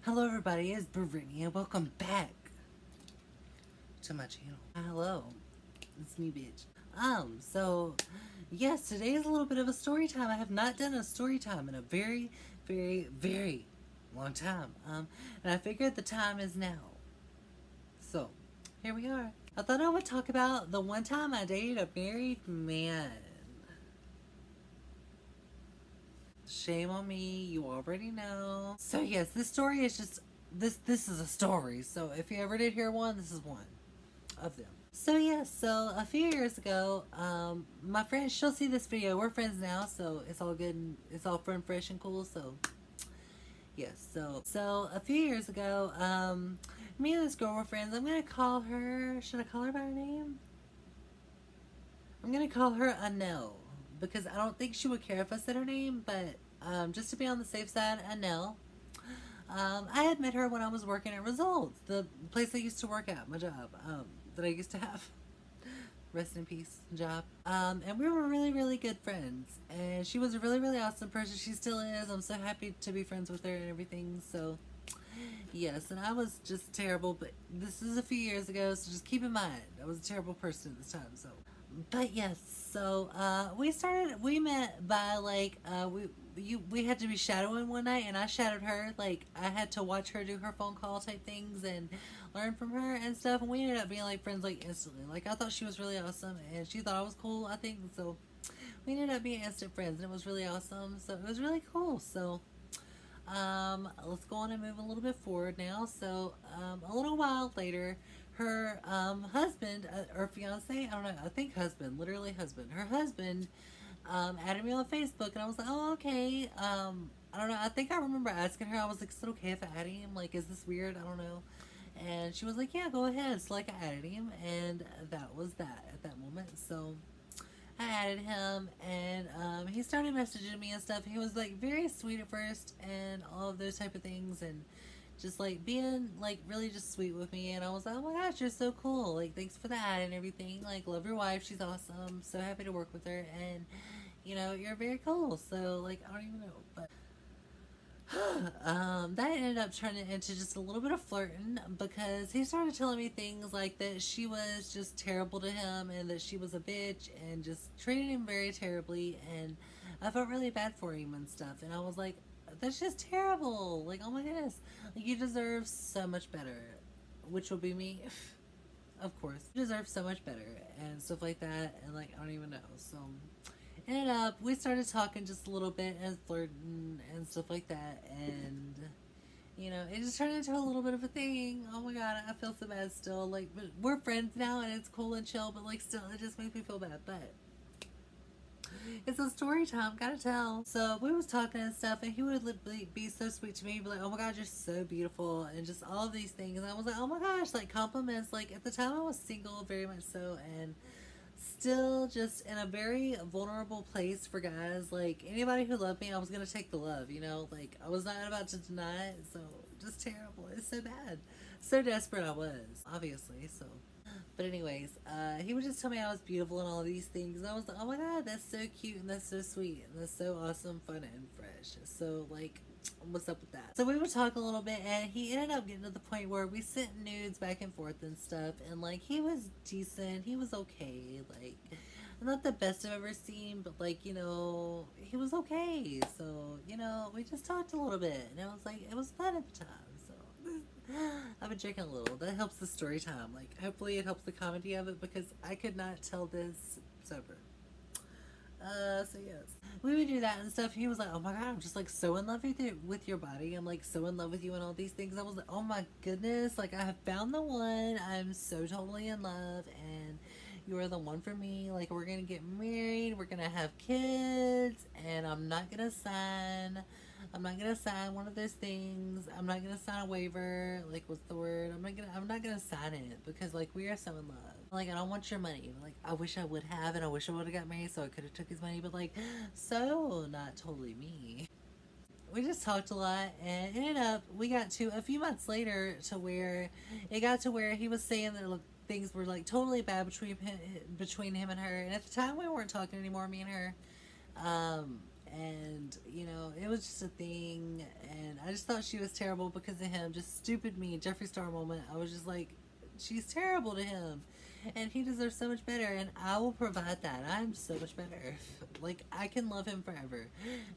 Hello everybody, it's Britney and welcome back to my channel. Hello, it's me bitch. Yes, today is a little bit of a story time. I have not done a story time in a very, very, very long time. And I figured the time is now. So, here we are. I thought I would talk about the one time I dated a married man. Shame on me, you already know. So yes, this story is just this is a story. So if you ever did hear one, this is one of them. So yes, so a few years ago, my friend, she'll see this video. We're friends now, so it's all good and it's all fun, fresh, and cool. So yes, so a few years ago, me and this girl were friends. I'm gonna call her. Should I call her by her name? I'm gonna call her Anel because I don't think she would care if I said her name, but just to be on the safe side, Anel. I had met her when I was working at Results, the place I used to work at, my job that I used to have. Rest in peace, job. And we were really, really good friends. And she was a really, really awesome person. She still is. I'm so happy to be friends with her and everything. So, yes. And I was just terrible, but this is a few years ago, so just keep in mind, I was a terrible person at this time. So, but yes, so we met by like we had to be shadowing one night, and I shadowed her. Like I had to watch her do her phone call type things and learn from her and stuff, and we ended up being like friends like instantly. Like I thought she was really awesome, and she thought I was cool, I think. So we ended up being instant friends, and it was really awesome. So it was really cool. So let's go on and move a little bit forward now. So a little while later, her husband or fiance, I don't know, I think husband, literally husband, her husband added me on Facebook, and I was like, oh, okay. I don't know, I think I remember asking her, I was like, is it okay if I add him? Like, is this weird? I don't know. And she was like, yeah, go ahead. So like I added him, and that was that at that moment. So I added him, and he started messaging me and stuff. He was like very sweet at first, and all of those type of things, and just like being like really just sweet with me. And I was like, oh my gosh, you're so cool. Like thanks for that and everything. Like love your wife, she's awesome. So happy to work with her, and you know you're very cool. So like I don't even know, but that ended up turning into just a little bit of flirting because he started telling me things like that she was just terrible to him and that she was a bitch and just treated him very terribly, and I felt really bad for him and stuff, and I was like, that's just terrible. Like, oh my goodness, like you deserve so much better, which will be me. Of course, you deserve so much better and stuff like that, and like I don't even know. So ended up we started talking just a little bit and flirting and stuff like that, and you know it just turned into a little bit of a thing. Oh my god, I feel so bad still. Like, but we're friends now and it's cool and chill, but like still it just makes me feel bad. But it's a story time, gotta tell. So we was talking and stuff, and he would literally be so sweet to me, be like, oh my god, you're so beautiful, and just all of these things. And I was like, oh my gosh, like compliments. Like at the time I was single, very much so, and still just in a very vulnerable place for guys. Like anybody who loved me, I was gonna take the love, you know. Like I was not about to deny it. So just terrible. It's so bad, so desperate I was, obviously. So but anyways, he would just tell me I was beautiful and all these things, and I was like, oh my god, that's so cute and that's so sweet and that's so awesome, fun and fresh. So like, what's up with that? So we would talk a little bit, and he ended up getting to the point where we sent nudes back and forth and stuff, and like he was decent, he was okay, like not the best I've ever seen, but like, you know, he was okay. So you know, we just talked a little bit, and it was like it was fun at the time. So I've been drinking a little. That helps the story time. Like, hopefully it helps the comedy of it because I could not tell this sober. So yes, we would do that and stuff. He was like, "Oh my god, I'm just like so in love with your body. I'm like so in love with you and all these things." I was like, "Oh my goodness, like I have found the one. I'm so totally in love, and you are the one for me. Like we're gonna get married, we're gonna have kids, and I'm not gonna sign one of those things. I'm not gonna sign a waiver. Like, what's the word? I'm not gonna sign it because like we are so in love. Like, I don't want your money. Like, I wish I would have, and I wish I would have got married so I could have took his money. But like, so not totally me. We just talked a lot, and ended up we got to a few months later to where it got to where he was saying that look, things were like totally bad between him and her. And at the time we weren't talking anymore, me and her. and you know, it was just a thing, and I just thought she was terrible because of him. Just stupid me, Jeffree Star moment. I was just like, she's terrible to him, and he deserves so much better, and I will provide that. I'm so much better. Like, I can love him forever.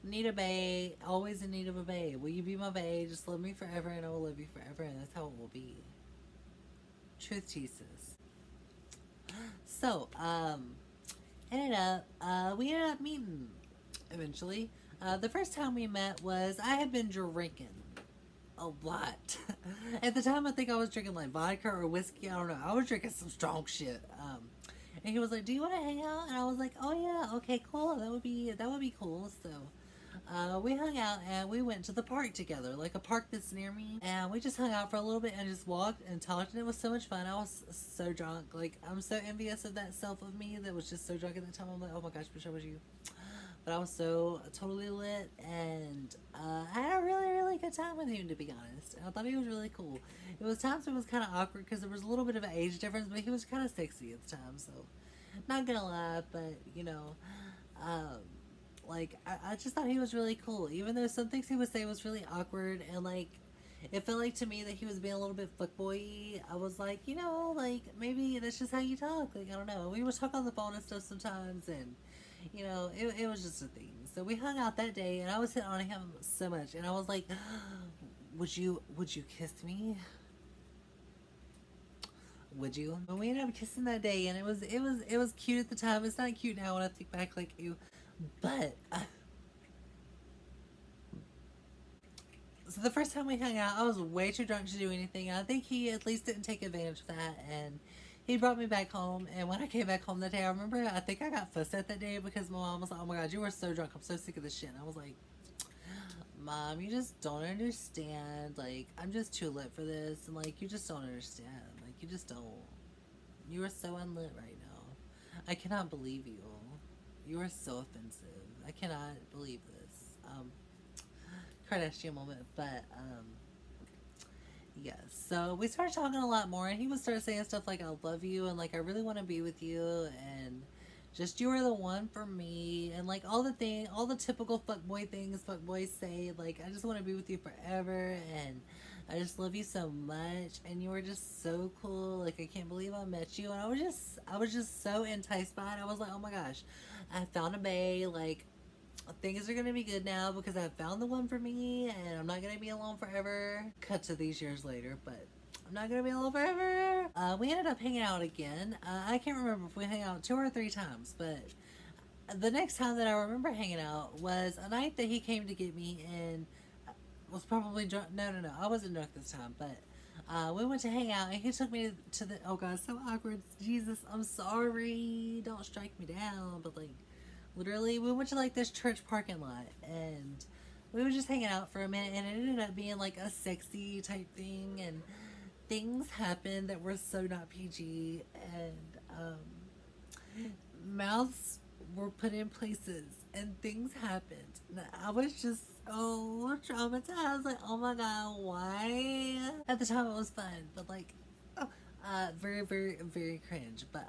Need a bae, always in need of a bae. Will you be my bae? Just love me forever, and I will love you forever, and that's how it will be. Truth Jesus. So, we ended up meeting eventually. The first time we met was I had been drinking a lot. At the time, I think I was drinking like vodka or whiskey. I don't know. I was drinking some strong shit. And he was like, "Do you want to hang out?" And I was like, "Oh yeah, okay, cool. That would be cool." So we hung out and we went to the park together, like a park that's near me. And we just hung out for a little bit and just walked and talked, and it was so much fun. I was so drunk. Like, I'm so envious of that self of me that was just so drunk at that time. I'm like, oh my gosh, wish I was you. But I was so totally lit, and I had a really, really good time with him, to be honest. And I thought he was really cool. It was times it was kind of awkward because there was a little bit of an age difference, but he was kind of sexy at the time, so not gonna lie, but you know, um, like I just thought he was really cool, even though some things he would say was really awkward, and like it felt like to me that he was being a little bit fuckboy. I was like, you know, like maybe that's just how you talk. Like, I don't know. We would talk on the phone and stuff sometimes, and you know, it was just a thing. So we hung out that day, and I was hitting on him so much, and I was like, would you kiss me? Would you? But we ended up kissing that day, and it was cute at the time. It's not cute now when I think back, like ew. But so the first time we hung out, I was way too drunk to do anything. And I think he at least didn't take advantage of that, and he brought me back home. And when I came back home that day, I remember I think I got fussed at that day because my mom was like, "Oh my god, you were so drunk. I'm so sick of this shit." And I was like, "Mom, you just don't understand. Like, I'm just too lit for this, and like, you just don't understand. Like, you just don't. You are so unlit right now. I cannot believe you. You are so offensive. I cannot believe this." Kardashian moment, but yes. So we started talking a lot more, and he would start saying stuff like, "I love you," and like, "I really want to be with you," and just, "You are the one for me," and like all the typical fuckboy things fuckboys say. Like, "I just want to be with you forever," and "I just love you so much," and "You were just so cool." Like, "I can't believe I met you," and I was just so enticed by it. I was like, "Oh my gosh, I found a bae." Like, things are gonna be good now because I found the one for me, and I'm not gonna be alone forever. Cut to these years later, but I'm not gonna be alone forever. We ended up hanging out again. I can't remember if we hung out 2 or 3 times, but the next time that I remember hanging out was a night that he came to get me, and was probably drunk. No, no, no, I wasn't drunk this time, but we went to hang out, and he took me to the. Oh god, so awkward. Jesus, I'm sorry. Don't strike me down, but like, literally, we went to like this church parking lot, and we were just hanging out for a minute, and it ended up being like a sexy type thing, and things happened that were so not PG, and mouths were put in places, and things happened. And I was just so traumatized. Like, oh my god, why? At the time, it was fun, but like, oh, very, very, very cringe. But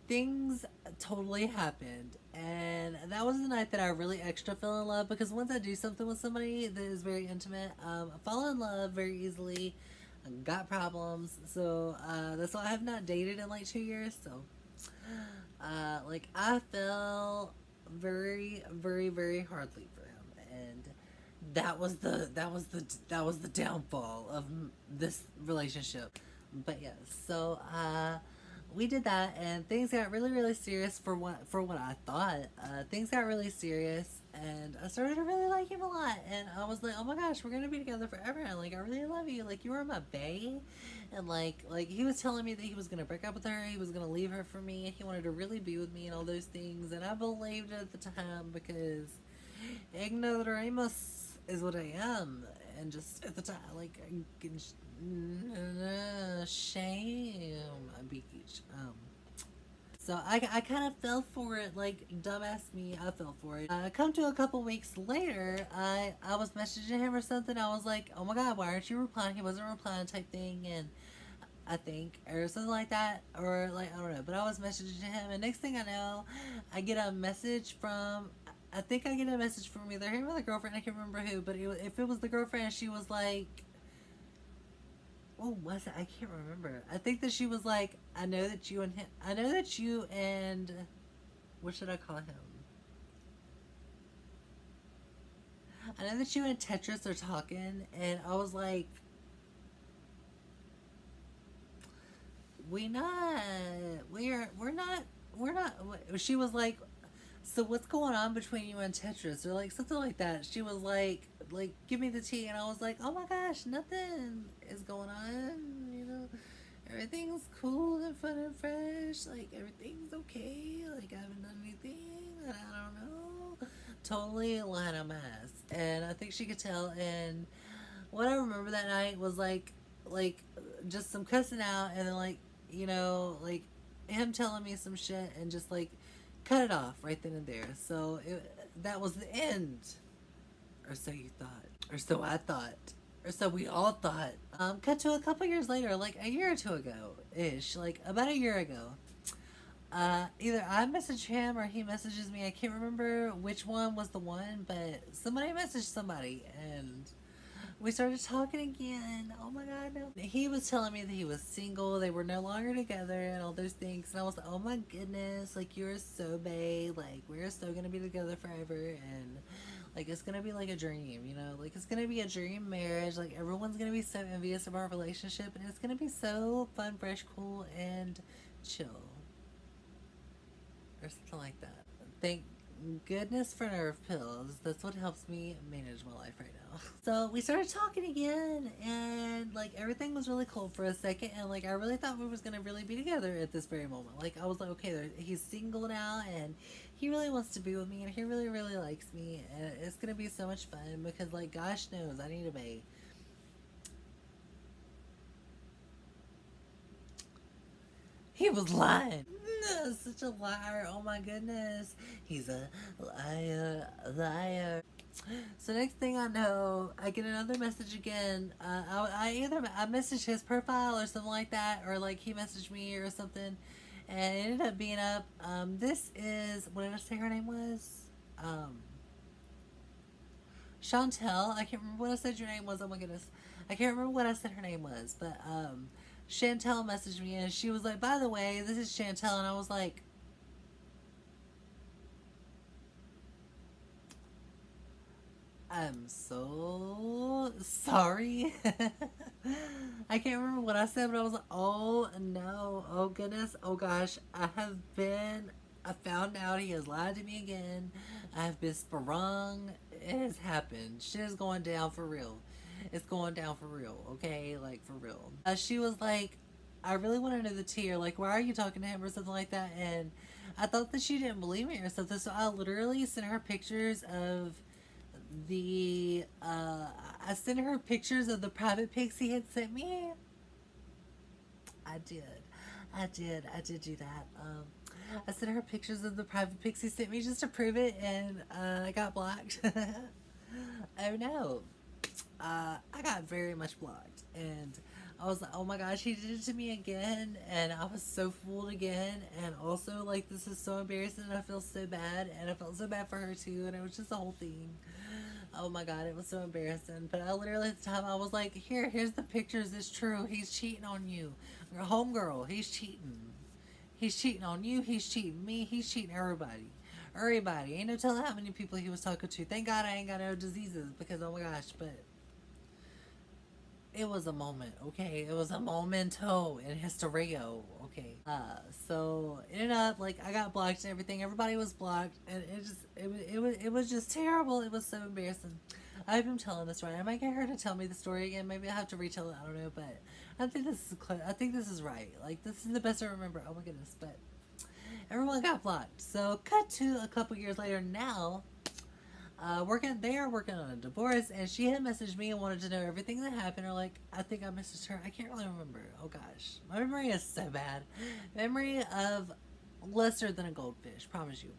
things totally happened, and that was the night that I really extra fell in love, because once I do something with somebody that is very intimate, I fall in love very easily. I got problems, so that's why I have not dated in like 2 years. So like, I fell very, very, very hardly for him, and that was the downfall of this relationship. But yes, so we did that, and things got really, really serious for what I thought. Things got really serious, and I started to really like him a lot. And I was like, "Oh my gosh, we're gonna be together forever!" And like, I really love you. Like, you are my bae. And like he was telling me that he was gonna break up with her. He was gonna leave her for me. He wanted to really be with me and all those things. And I believed it at the time because ignoramus is what I am. And just at the time, like, shame beach. So I kind of fell for it, like, dumbass me. I fell for it. Come to a couple weeks later, I was messaging him or something. I was like, "Oh my god, why aren't you replying?" He wasn't replying, type thing, and I think, or something like that, or like, I don't know. But I was messaging him, and next thing I know, I get a message from I think I get a message from either him or the girlfriend. I can't remember who, but if it was the girlfriend, she was like, "Oh, was it? I can't remember." I think that she was like, "I know that you and him. I know that you and what should I call him? I know that you and Tetris are talking." And I was like, "We not. We're not." She was like, "So what's going on between you and Tetris?" Or like something like that. She was like, "Give me the tea," and I was like, "Oh my gosh, nothing is going on. You know, everything's cool and fun and fresh. Like everything's okay. Like I haven't done anything that I don't know." Totally lying on my ass, and I think she could tell. And what I remember that night was like just some cussing out, and then like him telling me some shit, and just like cut it off right then and there. So that was the end, or so you thought, or so I thought, or so we all thought. Cut to a couple years later, like a year or two ago ish, like about a year ago. Either I message him or he messages me. I can't remember which one was the one, but somebody messaged somebody, and we started talking again. Oh my god, no. He was telling me that he was single, they were no longer together, and all those things. And I was like, oh my goodness, like, you're so bae. Like, we're still gonna be together forever. And, like, it's gonna be like a dream, you know? Like, it's gonna be a dream marriage. Like, everyone's gonna be so envious of our relationship. And it's gonna be so fun, fresh, cool, and chill. Or something like that. Thank goodness for nerve pills. That's what helps me manage my life right now. So we started talking again, and like everything was really cool for a second, and like I really thought we was gonna really be together at this very moment. Like I was like, okay, he's single now, and he really wants to be with me, and he really really likes me, and it's gonna be so much fun because like gosh knows I need a babe. He was lying. No, such a liar. Oh my goodness. He's a liar, liar. So next thing I know, I get another message again. I either I messaged his profile or something like that, or like he messaged me or something, and it ended up being up. This is what did I say her name was? Um, Chantel. I can't remember what I said your name was. Oh my goodness, I can't remember what I said her name was, but Chantel messaged me and she was like, "By the way, this is Chantel," and I was like, "I'm so sorry." I can't remember what I said, but I was like, "Oh no, oh goodness, oh gosh, I have been." I found out he has lied to me again. I have been sprung. It has happened. Shit is going down for real. It's going down for real, okay? Like, for real. She was like, I really want to know the tea, or like, why are you talking to him, or something like that. And I thought that she didn't believe me or something. So I literally sent her pictures of the I sent her pictures of the private pics he had sent me. I did. I did do that. I sent her pictures of the private pics he sent me just to prove it, and I got blocked. Oh no. I got very much blocked, and I was like, oh my gosh, he did it to me again, and I was so fooled again, and also like this is so embarrassing, and I feel so bad, and I felt so bad for her too, and it was just the whole thing. Oh my god, it was so embarrassing. But I literally at the time I was like, here's the pictures. It's true. He's cheating on you, your homegirl. He's cheating. He's cheating on you. He's cheating me. He's cheating everybody. Everybody. Ain't no telling how many people he was talking to. Thank God I ain't got no diseases because oh my gosh, but it was a moment, okay? It was a momento in Hysterio, okay? So it ended up like I got blocked and everything. Everybody was blocked, and it was just terrible. It was so embarrassing. I hope I'm telling this right. I might get her to tell me the story again. Maybe I have to retell it. I don't know, but I think this is I think this is right. Like this is the best I remember. Oh my goodness! But everyone got blocked. So cut to a couple years later. Now they are working on a divorce, and she had messaged me and wanted to know everything that happened, or like I think I messaged her. I can't really remember. Oh gosh, my memory is so bad. Memory of lesser than a goldfish, promise you.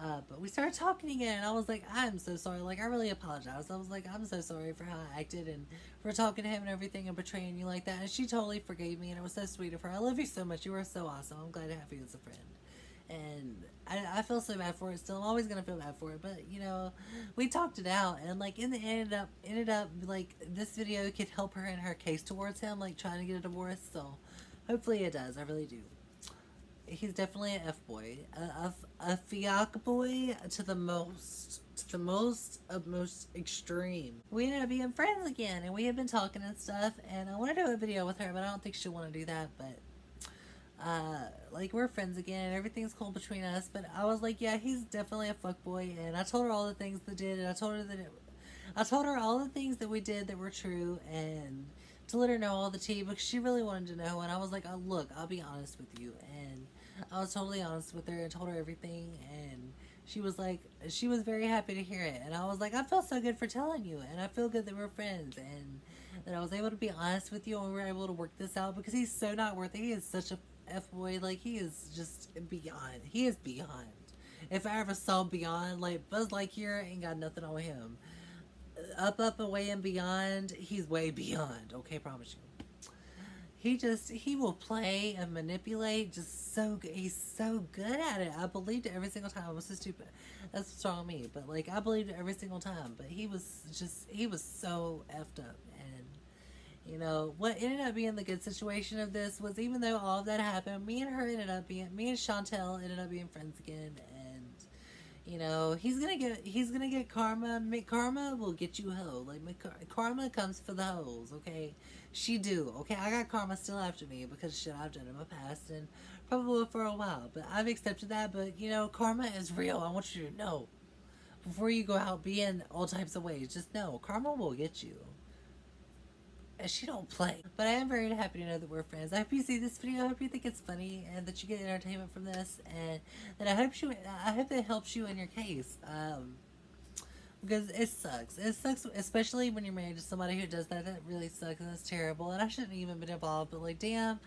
But we started talking again, and I was like, I'm so sorry. Like, I really apologize. I was like, I'm so sorry for how I acted and for talking to him and everything and betraying you like that. And she totally forgave me, and it was so sweet of her. I love you so much. You were so awesome. I'm glad to have you as a friend. And I feel so bad for it still. I'm always gonna feel bad for it, but you know, we talked it out, and like in the end, ended up like this video could help her in her case towards him, like trying to get a divorce. So hopefully it does. I really do. He's definitely an F boy, a fiac boy to the most extreme. We ended up being friends again, and we had been talking and stuff. And I want to do a video with her, but I don't think she'll want to do that. But like we're friends again and everything's cool between us. But I was like, yeah, he's definitely a fuckboy, and I told her all the things that did, and I told her all the things that we did that were true, and to let her know all the tea because she really wanted to know. And I was like, oh, look, I'll be honest with you, and I was totally honest with her and told her everything, and she was like, she was very happy to hear it, and I was like, I feel so good for telling you, and I feel good that we're friends, and that I was able to be honest with you, and we were able to work this out because he's so not worth it. He is such a F boy, like he is just beyond. He is beyond. If I ever saw beyond, like Buzz Lightyear ain't got nothing on him. Up, away, and beyond, he's way beyond. Okay, promise you. He will play and manipulate just so good. He's so good at it. I believed it every single time. I was so stupid. That's what's wrong with me. But like I believed it every single time. But he was so effed up. And you know what ended up being the good situation of this was even though all of that happened, me and Chantel ended up being friends again. And you know he's gonna get karma. Karma will get you hoe. Like karma comes for the hoes. Okay. She do, okay? I got karma still after me because shit I've done in my past and probably will for a while. But I've accepted that. But you know, karma is real. I want you to know before you go out being all types of ways. Just know karma will get you. And she don't play. But I am very happy to know that we're friends. I hope you see this video. I hope you think it's funny and that you get entertainment from this. And that I hope it helps you in your case. Because it sucks. It sucks, especially when you're married to somebody who does that. That really sucks and it's terrible. And I shouldn't even been involved. But like, damn,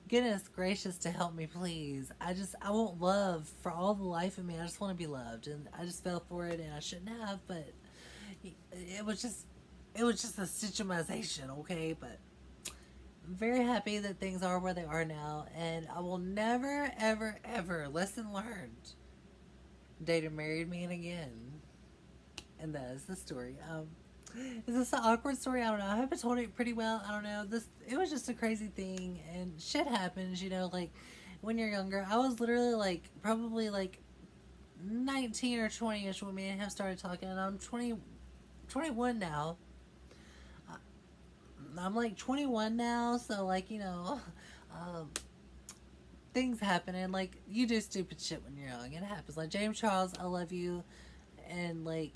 goodness gracious to help me, please. I want love for all the life of me. I just want to be loved, and I just fell for it, and I shouldn't have. But it was just a situationization, okay? But I'm very happy that things are where they are now, and I will never, ever, ever lesson learned. Date a married man again. And that is the story. Is this an awkward story? I don't know. I hope I told it pretty well. I don't know. It was just a crazy thing, and shit happens. You know, like when you're younger. I was literally like probably like 19 or 20ish when me and him started talking, and I'm 21 now. I'm like 21 now, so like you know, things happen, and like you do stupid shit when you're young. It happens. Like James Charles, I love you, and like.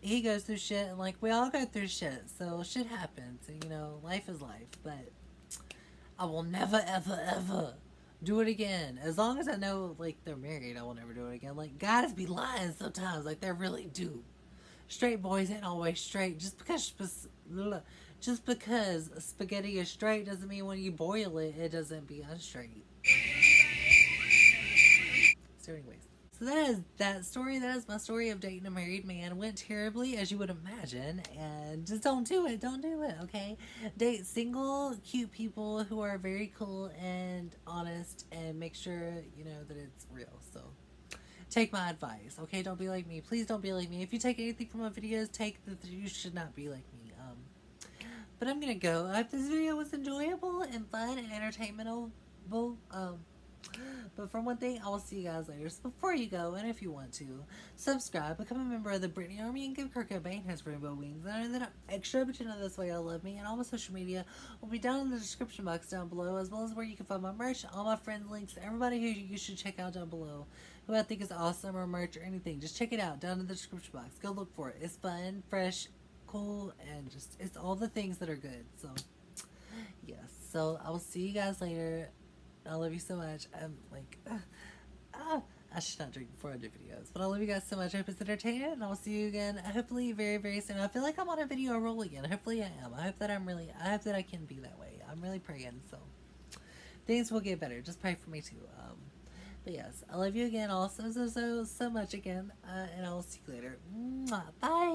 He goes through shit, and like we all go through shit, so shit happens, and you know life is life. But I will never ever ever do it again. As long as I know like they're married, I will never do it again. Like guys be lying sometimes, like they really do. Straight boys ain't always straight. Just because spaghetti is straight doesn't mean when you boil it, it doesn't be unstraight. So anyways. So that is that story. That is my story of dating a married man. It went terribly, as you would imagine. And just don't do it. Don't do it, okay? Date single, cute people who are very cool and honest, and make sure, you know, that it's real. So take my advice, okay? Don't be like me. Please don't be like me. If you take anything from my videos, take that you should not be like me. But I'm gonna go. I hope this video was enjoyable and fun and entertainmentable. But for one thing, I will see you guys later. So before you go, and if you want to, subscribe, become a member of the Britney Army, and give Kurt Cobain his rainbow wings. And I know that I'm extra, but you know this way I love me. And all my social media will be down in the description box down below, as well as where you can find my merch, all my friend links, everybody who you should check out down below, who I think is awesome, or merch, or anything. Just check it out down in the description box. Go look for it. It's fun, fresh, cool, and just, it's all the things that are good. So, yes. So, I will see you guys later. I love you so much. I'm like, I should not drink before I do videos. But I love you guys so much. I hope it's entertaining, and I will see you again hopefully very, very soon. I feel like I'm on a video roll again. Hopefully I am. I hope that I hope that I can be that way. I'm really praying, so things will get better. Just pray for me too. But yes, I love you again all so much again. And I will see you later. Mwah. Bye.